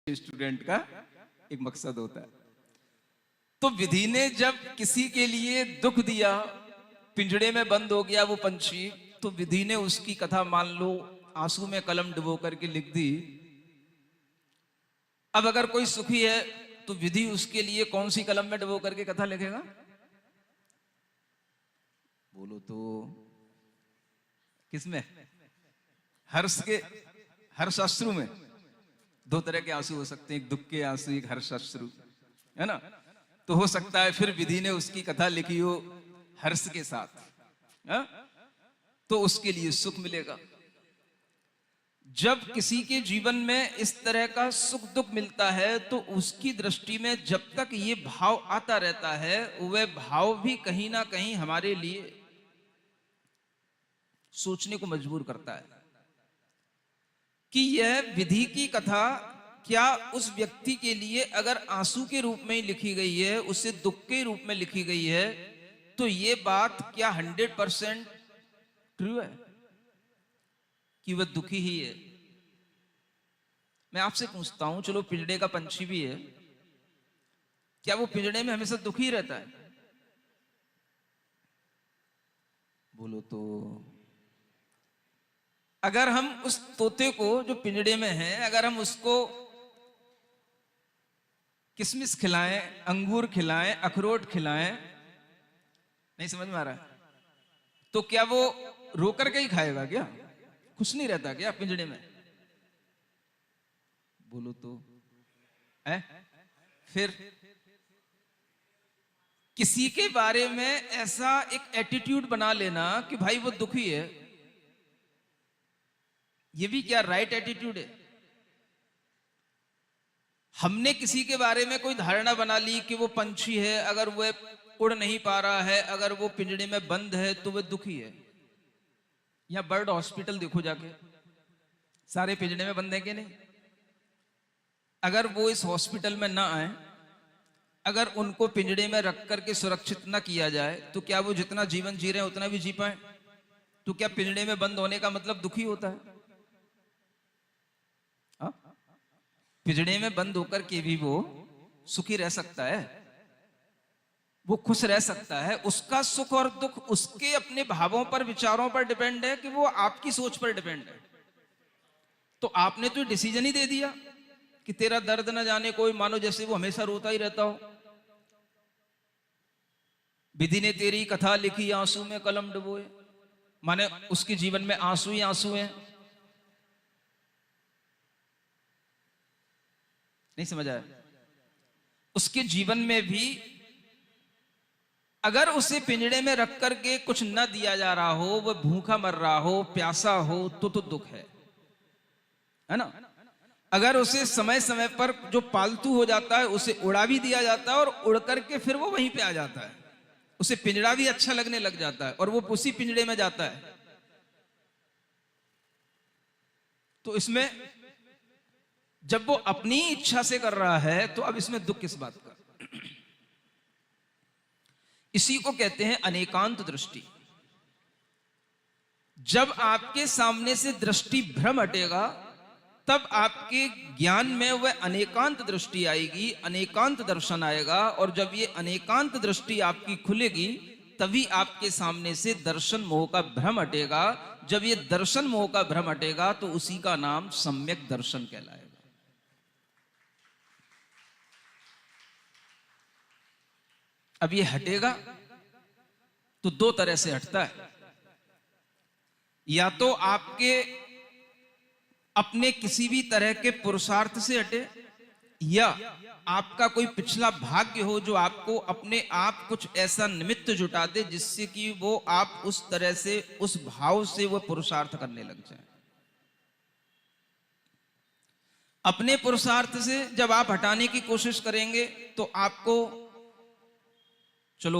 Student का एक मकसद होता है। तो विधि ने जब किसी के लिए दुख दिया, पिंजड़े में बंद हो गया वो पंछी, तो विधि ने उसकी कथा मान लो आंसू में कलम डुबो करके लिख दी। अब अगर कोई सुखी है तो विधि उसके लिए कौन सी कलम में डुबो करके कथा लिखेगा? बोलो तो किसमें? हर्ष के हर्ष अश्रु में। दो तरह के आंसू हो सकते हैं, एक दुख के आंसू, एक हर्ष अश्रु, है ना? तो हो सकता है फिर विधि ने उसकी कथा लिखी हो हर्ष के साथ, है? तो उसके लिए सुख मिलेगा। जब किसी के जीवन में इस तरह का सुख दुख मिलता है तो उसकी दृष्टि में जब तक ये भाव आता रहता है, वह भाव भी कहीं ना कहीं हमारे लिए सोचने को मजबूर करता है कि यह विधि की कथा क्या उस व्यक्ति के लिए अगर आंसू के रूप में ही लिखी गई है, उसे दुख के रूप में लिखी गई है, तो ये बात क्या 100% ट्रू है कि वह दुखी ही है? मैं आपसे पूछता हूं, चलो पिंजड़े का पंछी भी है, क्या वो पिंजड़े में हमेशा दुखी रहता है? बोलो तो। अगर हम उस तोते को जो पिंजड़े में है, अगर हम उसको किशमिश खिलाएं, अंगूर खिलाएं, अखरोट खिलाएं, नहीं समझ में आ रहा है, तो क्या वो रो करके ही खाएगा? क्या खुश नहीं रहता क्या पिंजड़े में? बोलो तो है? फिर किसी के बारे में ऐसा एक एटीट्यूड बना लेना कि भाई वो दुखी है, ये भी क्या राइट एटीट्यूड है? हमने किसी के बारे में कोई धारणा बना ली कि वो पंछी है, अगर वह उड़ नहीं पा रहा है, अगर वो पिंजड़े में बंद है तो वह दुखी है। या बर्ड हॉस्पिटल देखो जाके, सारे पिंजड़े में बंद है कि नहीं? अगर वो इस हॉस्पिटल में ना आए, अगर उनको पिंजड़े में रख करके सुरक्षित ना किया जाए, तो क्या वो जितना जीवन जी रहे हैं उतना भी जी पाए? तो क्या पिंजड़े में बंद होने का मतलब दुखी होता है? पिंजड़े में बंद होकर के भी वो सुखी रह सकता है, वो खुश रह सकता है। उसका सुख और दुख उसके अपने भावों पर, विचारों पर डिपेंड है कि वो आपकी सोच पर डिपेंड है। तो आपने तो डिसीजन ही दे दिया कि तेरा दर्द न जाने कोई, मानो जैसे वो हमेशा रोता ही रहता हो। विधि ने तेरी कथा लिखी आंसू में कलम डुबोए, माने उसके जीवन में आंसू ही आंसू हैं। नहीं समझ आया? उसके जीवन में भी अगर उसे पिंजड़े में रख करके कुछ न दिया जा रहा हो, वह भूखा मर रहा हो, प्यासा हो, तो दुख है ना? अगर उसे समय समय पर जो पालतू हो जाता है उसे उड़ा भी दिया जाता है और उड़ करके फिर वो वहीं पे आ जाता है, उसे पिंजड़ा भी अच्छा लगने लग जाता है और वो उसी पिंजड़े में जाता है, तो इसमें जब वो अपनी इच्छा से कर रहा है तो अब इसमें दुख किस बात का? इसी को कहते हैं अनेकांत दृष्टि। जब आपके सामने से दृष्टि भ्रम हटेगा, तब आपके ज्ञान में वह अनेकांत दृष्टि आएगी, अनेकांत दर्शन आएगा। और जब ये अनेकांत दृष्टि आपकी खुलेगी, तभी आपके सामने से दर्शन मोह का भ्रम हटेगा। जब ये दर्शन मोह का भ्रम हटेगा तो उसी का नाम सम्यक दर्शन कहलाएगा। अब ये हटेगा तो दो तरह से हटता है। या तो आपके अपने किसी भी तरह के पुरुषार्थ से हटे, या आपका कोई पिछला भाग्य हो जो आपको अपने आप कुछ ऐसा निमित्त जुटा दे जिससे कि वो आप उस तरह से, उस भाव से वो पुरुषार्थ करने लग जाए। अपने पुरुषार्थ से जब आप हटाने की कोशिश करेंगे तो आपको, चलो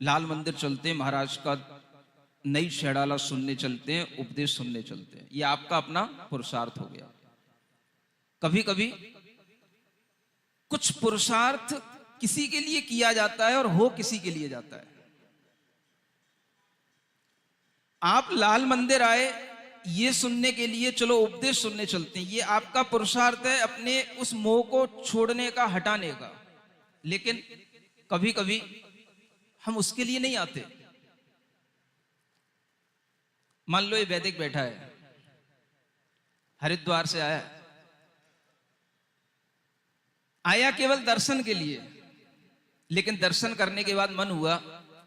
लाल मंदिर चलते हैं, महाराज का नई शेडाला सुनने चलते हैं, उपदेश सुनने चलते हैं, ये आपका अपना पुरुषार्थ हो गया। कभी कभी कुछ पुरुषार्थ किसी के लिए किया जाता है और हो किसी के लिए जाता है। आप लाल मंदिर आए ये सुनने के लिए चलो उपदेश सुनने चलते हैं, ये आपका पुरुषार्थ है अपने उस मोह को छोड़ने का, हटाने का। लेकिन कभी कभी हम उसके लिए नहीं आते। मान लो ये वैदिक बैठा है, हरिद्वार से आया केवल दर्शन के लिए, लेकिन दर्शन करने के बाद मन हुआ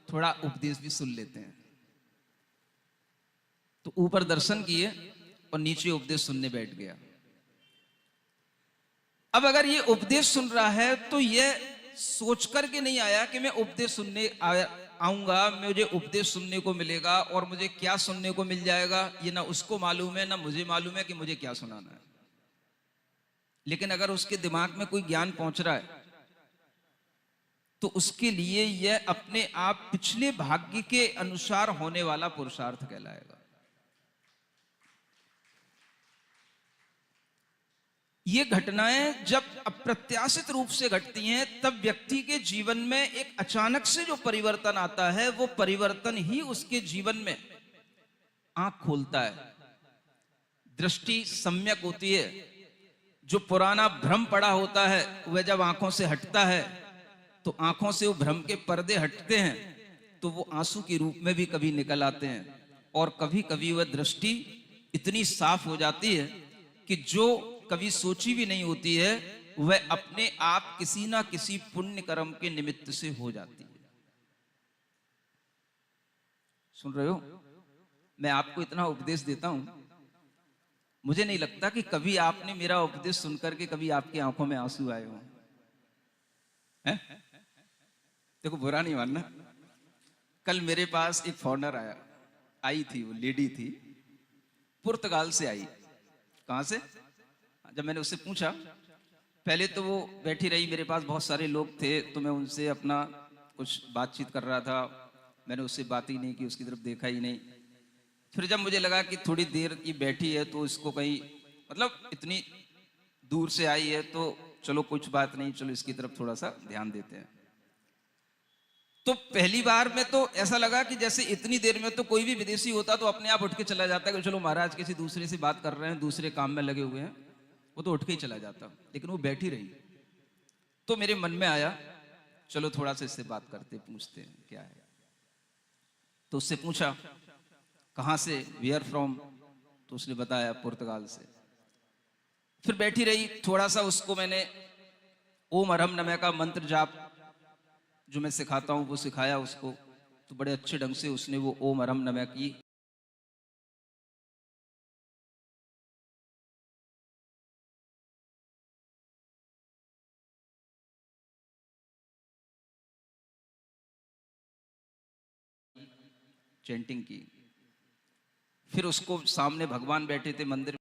थोड़ा उपदेश भी सुन लेते हैं। तो ऊपर दर्शन किए और नीचे उपदेश सुनने बैठ गया। अब अगर ये उपदेश सुन रहा है तो ये सोच करके नहीं आया कि मैं उपदेश सुनने आऊंगा, मुझे उपदेश सुनने को मिलेगा और मुझे क्या सुनने को मिल जाएगा ये ना उसको मालूम है ना मुझे मालूम है कि मुझे क्या सुनाना है। लेकिन अगर उसके दिमाग में कोई ज्ञान पहुंच रहा है तो उसके लिए यह अपने आप पिछले भाग्य के अनुसार होने वाला पुरुषार्थ कहलाएगा। ये घटनाएं जब अप्रत्याशित रूप से घटती हैं तब व्यक्ति के जीवन में एक अचानक से जो परिवर्तन आता है वो परिवर्तन ही उसके जीवन में आंख खोलता है, दृष्टि सम्यक होती है। जो पुराना भ्रम पड़ा होता है वह जब आंखों से हटता है तो आंखों से वो भ्रम के पर्दे हटते हैं तो वो आंसू के रूप में भी कभी निकल आते हैं, और कभी कभी वह दृष्टि इतनी साफ हो जाती है कि जो कभी सोची भी नहीं होती है वह अपने आप किसी ना किसी पुण्य कर्म के निमित्त से हो जाती है। सुन रहे हो? मैं आपको इतना उपदेश देता हूं, मुझे नहीं लगता कि कभी आपने मेरा उपदेश सुनकर के कभी आपकी आंखों में आंसू आए हो। हैं? देखो बुरा नहीं मानना। कल मेरे पास एक फॉरेनर आई थी, वो लेडी थी, पुर्तगाल से आई। कहां से? जब मैंने उससे पूछा, पहले तो वो बैठी रही, मेरे पास बहुत सारे लोग थे तो मैं उनसे अपना कुछ बातचीत कर रहा था, मैंने उससे बात ही नहीं की, उसकी तरफ देखा ही नहीं। फिर जब मुझे लगा कि थोड़ी देर ये बैठी है तो इसको कहीं मतलब इतनी दूर से आई है तो चलो कुछ बात नहीं, चलो इसकी तरफ थोड़ा सा ध्यान देते हैं। तो पहली बार में तो ऐसा लगा कि जैसे इतनी देर में तो कोई भी विदेशी होता तो अपने आप उठ के चला जाता है कि चलो महाराज किसी दूसरे से बात कर रहे हैं, दूसरे काम में लगे हुए हैं, वो तो उठ के ही चला जाता। लेकिन वो बैठी रही तो मेरे मन में आया चलो थोड़ा सा इससे बात करते, पूछते हैं क्या है। तो उससे पूछा कहां से, वेयर फ्रॉम, तो उसने बताया पुर्तगाल से। फिर बैठी रही, थोड़ा सा उसको मैंने ओम अरहम नमः का मंत्र जाप जो मैं सिखाता हूं वो सिखाया उसको, तो बड़े अच्छे ढंग से उसने वो ओम अरहम नमः की चैंटिंग की। फिर उसको सामने भगवान बैठे थे मंदिर